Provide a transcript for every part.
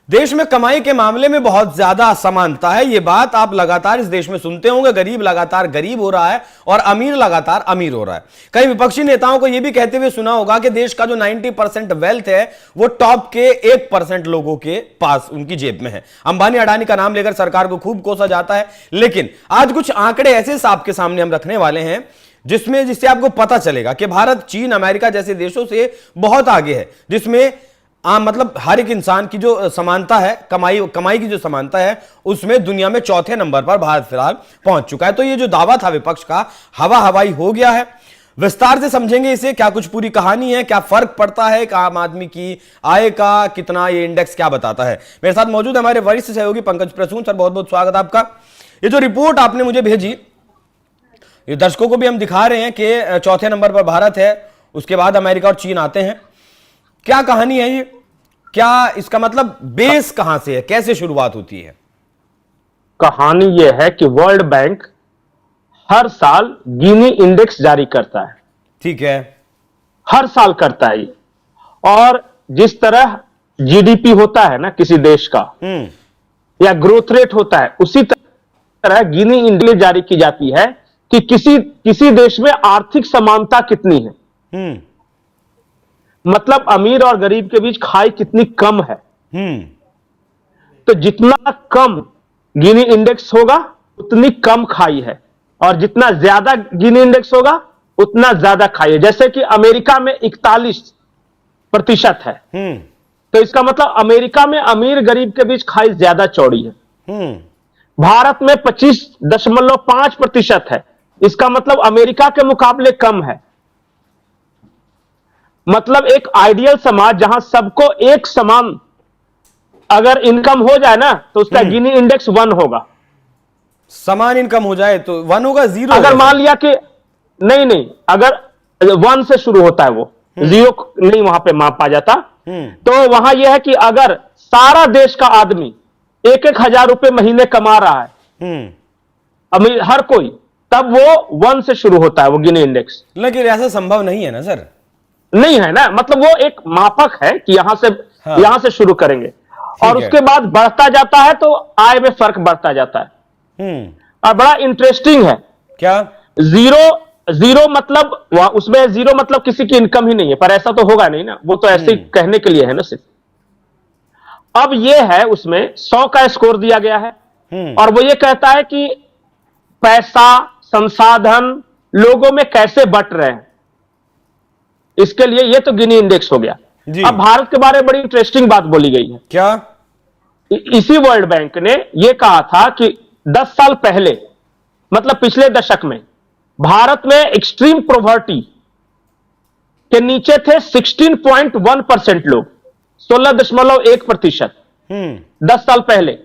देश में कमाई के मामले में बहुत ज्यादा असमानता है। ये बात आप लगातार इस देश में सुनते होंगे। गरीब लगातार गरीब हो रहा है और अमीर लगातार अमीर हो रहा है। कई विपक्षी नेताओं को यह भी कहते हुए सुना होगा कि देश का जो 90% वेल्थ है वो टॉप के 1% लोगों के पास उनकी जेब में है। अंबानी अडानी का नाम लेकर सरकार को खूब कोसा जाता है, लेकिन आज कुछ आंकड़े ऐसे आपके सामने हम रखने वाले हैं जिससे आपको पता चलेगा कि भारत चीन अमेरिका जैसे देशों से बहुत आगे है, जिसमें मतलब हर एक इंसान की जो समानता है, कमाई की जो समानता है, उसमें दुनिया में चौथे नंबर पर भारत फिलहाल पहुंच चुका है। तो ये जो दावा था विपक्ष का, हवा हवाई हो गया है। विस्तार से समझेंगे इसे, क्या कुछ पूरी कहानी है, क्या फर्क पड़ता है एक आम आदमी की आय का, कितना ये इंडेक्स क्या बताता है। मेरे साथ मौजूद है हमारे वरिष्ठ सहयोगी पंकज प्रसून। सर बहुत बहुत स्वागत आपका। ये जो रिपोर्ट आपने मुझे भेजी, ये दर्शकों को भी हम दिखा रहे हैं कि चौथे नंबर पर भारत है, उसके बाद अमेरिका और चीन आते हैं। क्या कहानी है ये, क्या इसका मतलब बेस कहां से है, कैसे शुरुआत होती है? कहानी ये है कि वर्ल्ड बैंक हर साल गिनी इंडेक्स जारी करता है। ठीक है, हर साल करता है ये। और जिस तरह जीडीपी होता है ना किसी देश का, या ग्रोथ रेट होता है, उसी तरह गिनी इंडेक्स जारी की जाती है कि किसी देश में आर्थिक समानता कितनी है। मतलब अमीर और गरीब के बीच खाई कितनी कम है। तो जितना कम गिनी इंडेक्स होगा उतनी कम खाई है, और जितना ज्यादा गिनी इंडेक्स होगा उतना ज्यादा खाई है। जैसे कि अमेरिका में 41% है, तो इसका मतलब अमेरिका में अमीर गरीब के बीच खाई ज्यादा चौड़ी है। भारत में 25.5% है, इसका मतलब अमेरिका के मुकाबले कम है। मतलब एक आइडियल समाज जहां सबको एक समान अगर इनकम हो जाए ना, तो उसका गिनी इंडेक्स 1 होगा। समान इनकम हो जाए तो 1 होगा, 0 अगर मान लिया कि नहीं, अगर 1 से शुरू होता है, वो 0 नहीं वहां पे मापा जाता। तो वहां यह है कि अगर सारा देश का आदमी 1,000 रुपए महीने कमा रहा है, अमीर हर कोई, तब वो 1 से शुरू होता है वो गिनी इंडेक्स। लेकिन ऐसा संभव नहीं है ना सर? नहीं है ना, मतलब वो एक मापक है कि यहां से शुरू करेंगे, और उसके बाद बढ़ता जाता है, तो आय में फर्क बढ़ता जाता है। और बड़ा इंटरेस्टिंग है। क्या? जीरो मतलब उसमें जीरो मतलब किसी की इनकम ही नहीं है, पर ऐसा तो होगा नहीं ना, वो तो ऐसे कहने के लिए है ना सिर्फ। अब ये है, उसमें 100 का स्कोर दिया गया है, और वो ये कहता है कि पैसा संसाधन लोगों में कैसे बंट रहे हैं। इसके लिए ये तो गिनी इंडेक्स हो गया। अब भारत के बारे में बड़ी इंटरेस्टिंग बात बोली गई है। क्या? इसी वर्ल्ड बैंक ने यह कहा था कि 10 साल पहले, मतलब पिछले दशक में, भारत में एक्सट्रीम पॉवर्टी के नीचे थे 16.1% लोग, 16.1%। 10 साल पहले।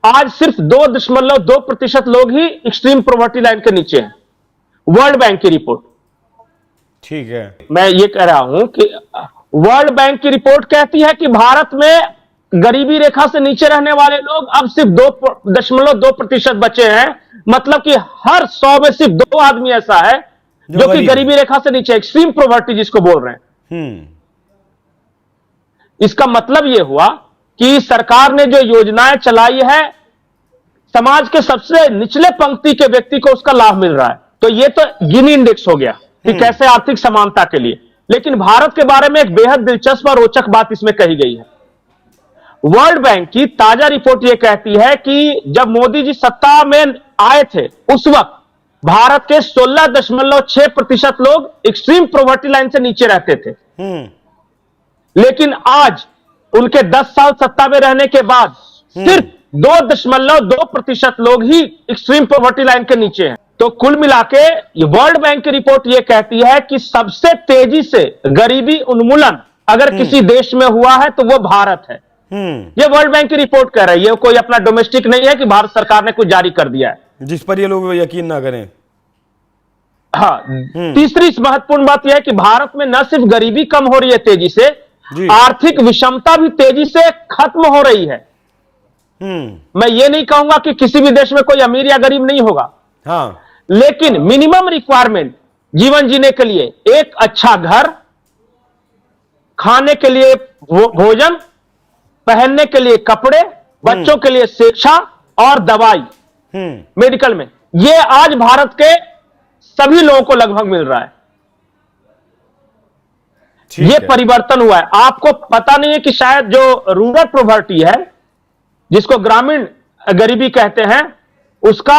आज सिर्फ 2.2% लोग ही एक्सट्रीम पॉवर्टी लाइन के नीचे हैं, वर्ल्ड बैंक की रिपोर्ट। ठीक है, मैं ये कह रहा हूं कि वर्ल्ड बैंक की रिपोर्ट कहती है कि भारत में गरीबी रेखा से नीचे रहने वाले लोग अब सिर्फ 2.2% बचे हैं। मतलब कि हर 100 में सिर्फ 2 आदमी ऐसा है जो कि गरीबी रेखा से नीचे, एक्सट्रीम पॉवर्टी जिसको बोल रहे हैं। इसका मतलब यह हुआ कि सरकार ने जो योजनाएं चलाई है, समाज के सबसे निचले पंक्ति के व्यक्ति को उसका लाभ मिल रहा है। तो यह तो गिनी इंडेक्स हो गया कि कैसे आर्थिक समानता के लिए। लेकिन भारत के बारे में एक बेहद दिलचस्प और रोचक बात इसमें कही गई है। वर्ल्ड बैंक की ताजा रिपोर्ट यह कहती है कि जब मोदी जी सत्ता में आए थे, उस वक्त भारत के 16.6% लोग एक्सट्रीम पॉवर्टी लाइन से नीचे रहते थे। लेकिन आज उनके 10 साल सत्ता में रहने के बाद सिर्फ 2.2% लोग ही एक्सट्रीम पॉवर्टी लाइन के नीचे हैं। तो कुल मिलाके वर्ल्ड बैंक की रिपोर्ट यह कहती है कि सबसे तेजी से गरीबी उन्मूलन अगर किसी देश में हुआ है तो वो भारत है। ये वर्ल्ड बैंक की रिपोर्ट कह रही है, कोई अपना डोमेस्टिक नहीं है कि भारत सरकार ने कुछ जारी कर दिया है जिस पर ये लोग यकीन ना करें। हाँ, तीसरी महत्वपूर्ण बात यह है कि भारत में न सिर्फ गरीबी कम हो रही है तेजी से, आर्थिक विषमता भी तेजी से खत्म हो रही है। मैं ये नहीं कहूंगा कि किसी भी देश में कोई अमीर या गरीब नहीं होगा, हाँ, लेकिन मिनिमम रिक्वायरमेंट जीवन जीने के लिए एक अच्छा घर, खाने के लिए भोजन पहनने के लिए कपड़े, बच्चों के लिए शिक्षा और दवाई, मेडिकल में, ये आज भारत के सभी लोगों को लगभग मिल रहा है। ये परिवर्तन हुआ है। आपको पता नहीं है कि शायद जो रूरल पॉवर्टी है, जिसको ग्रामीण गरीबी कहते हैं, उसका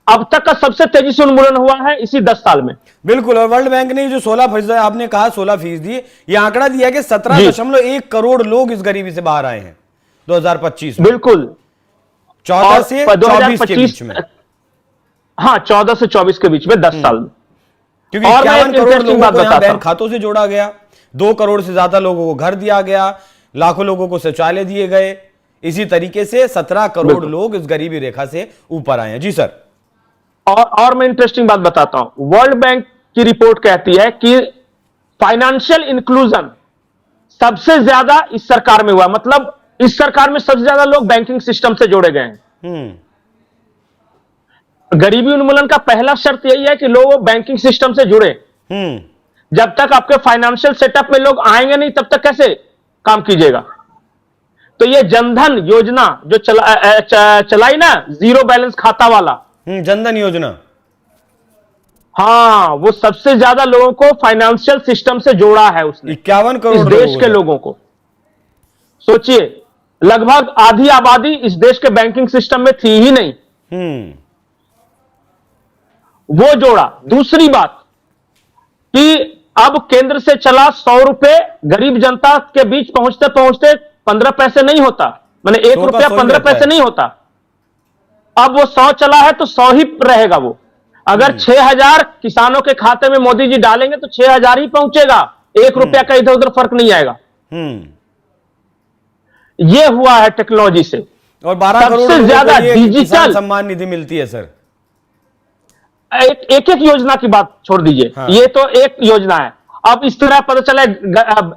अब तक का सबसे तेजी से उन्मूलन हुआ है इसी 10 साल में। बिल्कुल। और वर्ल्ड बैंक ने जो 16%, आपने कहा 16%, ये आंकड़ा दिया कि 17.1 करोड़ लोग इस गरीबी से बाहर आए हैं 2025 में। बिल्कुल, 14 से 24 के बीच में। हाँ, 14 से 24 के बीच में 10 साल में। क्योंकि 51 करोड़ लोगों को यहाँ बैंक खातों से जोड़ा गया, 2 करोड़ से ज्यादा लोगों को घर दिया गया, लाखों लोगों को शौचालय दिए गए। इसी तरीके से 17 करोड़ लोग इस गरीबी रेखा से ऊपर आए हैं। जी सर। और मैं इंटरेस्टिंग बात बताता हूं। वर्ल्ड बैंक की रिपोर्ट कहती है कि फाइनेंशियल इंक्लूजन सबसे ज्यादा इस सरकार में हुआ। मतलब इस सरकार में सबसे ज्यादा लोग बैंकिंग सिस्टम से जोड़े गए हैं। गरीबी उन्मूलन का पहला शर्त यही है कि लोग बैंकिंग सिस्टम से जुड़े। जब तक आपके फाइनेंशियल सेटअप में लोग आएंगे नहीं, तब तक कैसे काम कीजिएगा। तो ये जनधन योजना जो चलाई ना, जीरो बैलेंस खाता वाला, जनधन योजना, हाँ, वो सबसे ज्यादा लोगों को फाइनेंशियल सिस्टम से जोड़ा है उसने। 51 करोड़ इस देश के लोगों को। सोचिए, लगभग आधी आबादी इस देश के बैंकिंग सिस्टम में थी ही नहीं। वो जोड़ा। दूसरी बात कि अब केंद्र से चला 100 रुपए गरीब जनता के बीच पहुंचते पहुंचते 15 पैसे नहीं होता, माने 1 रुपया 15 पैसे नहीं होता। अब वो 100 चला है तो 100 ही रहेगा। वो अगर 6000 किसानों के खाते में मोदी जी डालेंगे तो 6000 ही पहुंचेगा, 1 रुपया का इधर उधर फर्क नहीं आएगा। ये हुआ है टेक्नोलॉजी से। और 12 करोड़ सबसे ज्यादा डिजिटल सम्मान निधि मिलती है सर। एक योजना की बात छोड़ दीजिए। हाँ। ये तो एक योजना है। अब इस तरह पता चला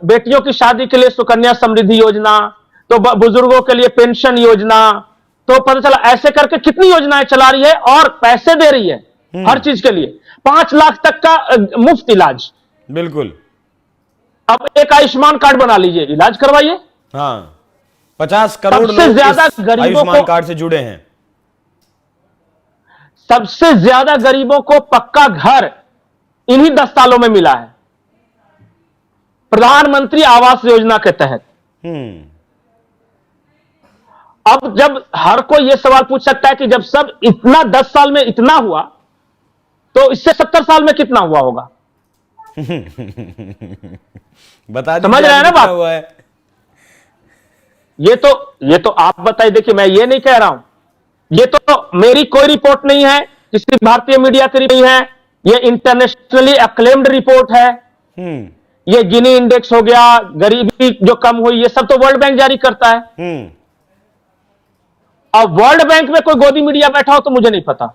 बेटियों की शादी के लिए सुकन्या समृद्धि योजना, तो बुजुर्गों के लिए पेंशन योजना, तो पता चला ऐसे करके कितनी योजनाएं चला रही है और पैसे दे रही है हर चीज के लिए। 5 लाख तक का मुफ्त इलाज। बिल्कुल। अब एक आयुष्मान कार्ड बना लीजिए, इलाज करवाइए। हाँ, 50 करोड़ लोग सबसे ज्यादा गरीबों आयुष्मान कार्ड से जुड़े हैं। सबसे ज्यादा गरीबों को पक्का घर इन्हीं 10 सालों में मिला है, प्रधानमंत्री आवास योजना के तहत। अब जब हर कोई यह सवाल पूछ सकता है कि जब सब इतना 10 साल में इतना हुआ, तो इससे 70 साल में कितना हुआ होगा। बता समझ रहे हैं ना बात। हुआ है। ये तो आप बताइए। देखिए, मैं ये नहीं कह रहा हूं, ये तो मेरी कोई रिपोर्ट नहीं है, किसी भारतीय मीडिया की नहीं है, ये इंटरनेशनली अक्लेम्ड रिपोर्ट है। ये गिनी इंडेक्स हो गया, गरीबी जो कम हुई, ये सब तो वर्ल्ड बैंक जारी करता है। अब वर्ल्ड बैंक में कोई गोदी मीडिया बैठा हो तो मुझे नहीं पता,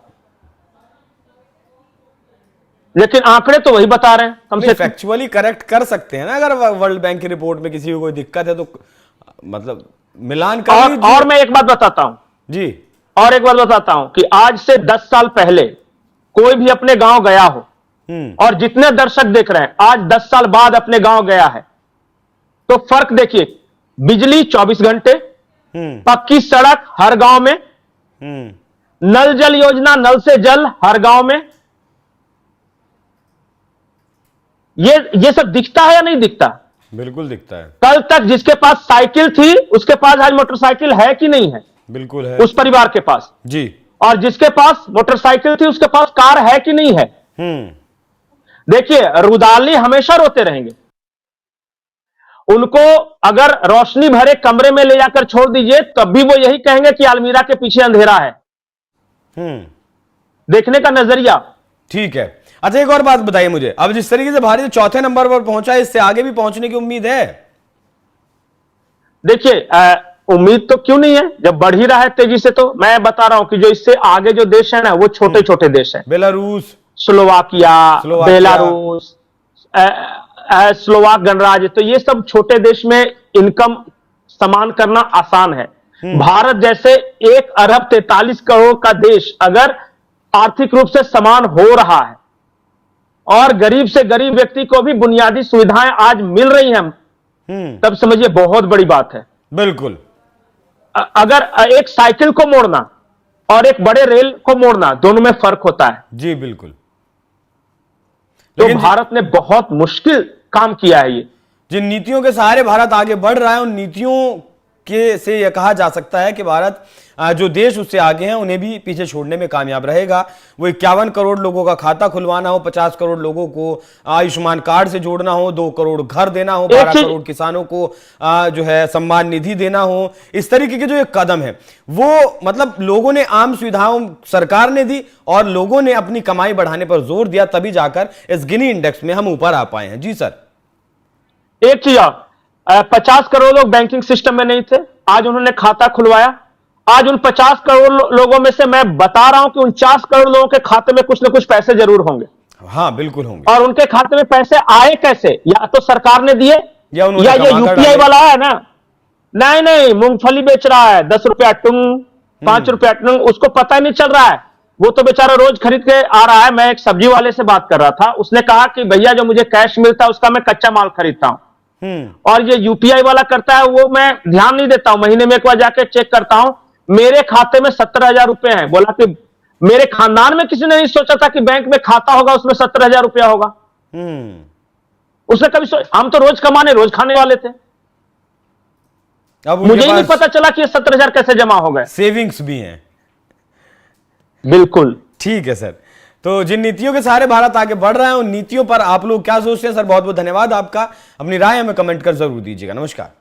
लेकिन आंकड़े तो वही बता रहे हैं। कम से फैक्चुअली करेक्ट कर सकते हैं ना, अगर वर्ल्ड बैंक की रिपोर्ट में किसी को कोई दिक्कत है तो मतलब मिलान कर। और मैं एक बात बताता हूं जी, और एक बात बताता हूं कि आज से 10 साल पहले कोई भी अपने गांव गया हो, और जितने दर्शक देख रहे हैं आज 10 साल बाद अपने गांव गया है, तो फर्क देखिए। बिजली 24 घंटे, पक्की सड़क हर गांव में, नल जल योजना, नल से जल हर गांव में। ये सब दिखता है या नहीं दिखता? बिल्कुल दिखता है। कल तक जिसके पास साइकिल थी उसके पास आज मोटरसाइकिल है कि नहीं है? बिल्कुल है, उस परिवार के पास जी। और जिसके पास मोटरसाइकिल थी उसके पास कार है कि नहीं है? देखिए, रुदाली हमेशा रोते रहेंगे। उनको अगर रोशनी भरे कमरे में ले जाकर छोड़ दीजिए तब भी वो यही कहेंगे कि अलमीरा के पीछे अंधेरा है। देखने का नजरिया। ठीक है। अच्छा, एक और बात बताइए मुझे, अब जिस तरीके से भारत चौथे नंबर पर पहुंचा है, इससे आगे भी पहुंचने की उम्मीद है? देखिए, उम्मीद तो क्यों नहीं है, जब बढ़ ही रहा है तेजी से। तो मैं बता रहा हूं कि जो इससे आगे जो देश है ना, वो छोटे छोटे देश हैं। बेलारूस, स्लोवाकिया, बेलारूस, स्लोवाक गणराज्य, तो ये सब छोटे देश में इनकम समान करना आसान है। भारत जैसे 1 अरब 43 करोड़ का देश अगर आर्थिक रूप से समान हो रहा है और गरीब से गरीब व्यक्ति को भी बुनियादी सुविधाएं आज मिल रही हैं, तब समझिए बहुत बड़ी बात है। बिल्कुल। अगर एक साइकिल को मोड़ना और एक बड़े रेल को मोड़ना, दोनों में फर्क होता है। जी बिल्कुल। तो लेकिन भारत ने बहुत मुश्किल काम किया है ये। जिन नीतियों के सहारे भारत आगे बढ़ रहा है, उन नीतियों के से यह कहा जा सकता है कि भारत जो देश उससे आगे हैं उन्हें भी पीछे छोड़ने में कामयाब रहेगा। वो 51 करोड़ लोगों का खाता खुलवाना हो, 50 करोड़ लोगों को आयुष्मान कार्ड से जोड़ना हो, 2 करोड़ घर देना हो, 12 करोड़ किसानों को जो है सम्मान निधि देना हो, इस तरीके के जो एक कदम है वो मतलब लोगों ने आम सुविधाओं सरकार ने दी और लोगों ने अपनी कमाई बढ़ाने पर जोर दिया, तभी जाकर इस गिनी इंडेक्स में हम ऊपर आ पाए हैं। जी सर। एक चीज 50 करोड़ लोग बैंकिंग सिस्टम में नहीं थे, आज उन्होंने खाता खुलवाया। आज उन 50 करोड़ लोगों में से मैं बता रहा हूं कि 49 करोड़ लोगों के खाते में कुछ ना कुछ पैसे जरूर होंगे। हाँ बिल्कुल होंगे। और उनके खाते में पैसे आए कैसे? या तो सरकार ने दिए या ये यूपीआई वाला है ना, नहीं मूंगफली बेच रहा है 10 रुपया टुंग, 5 रुपया टुंग, उसको पता ही नहीं चल रहा है। वो तो बेचारा रोज खरीद के आ रहा है। मैं एक सब्जी वाले से बात कर रहा था, उसने कहा कि भैया जो मुझे कैश मिलता है उसका मैं कच्चा माल खरीदता हूं, और ये यूपीआई वाला करता है वो मैं ध्यान नहीं देता हूं, महीने में एक बार जाके चेक करता हूं, मेरे खाते में 70,000 रुपए हैं। बोला कि मेरे खानदान में किसी ने नहीं सोचा था कि बैंक में खाता होगा उसमें 70,000 रुपया होगा। उसने कभी हम तो रोज कमाने रोज खाने वाले थे, अब मुझे ही नहीं पता चला कि ये 70,000 कैसे जमा हो गए। सेविंग्स भी हैं। बिल्कुल ठीक है सर। तो जिन नीतियों के सहारे भारत आगे बढ़ रहा है उन नीतियों पर आप लोग क्या सोचते हैं? सर बहुत बहुत धन्यवाद आपका। अपनी राय हमें कमेंट कर जरूर दीजिएगा। नमस्कार।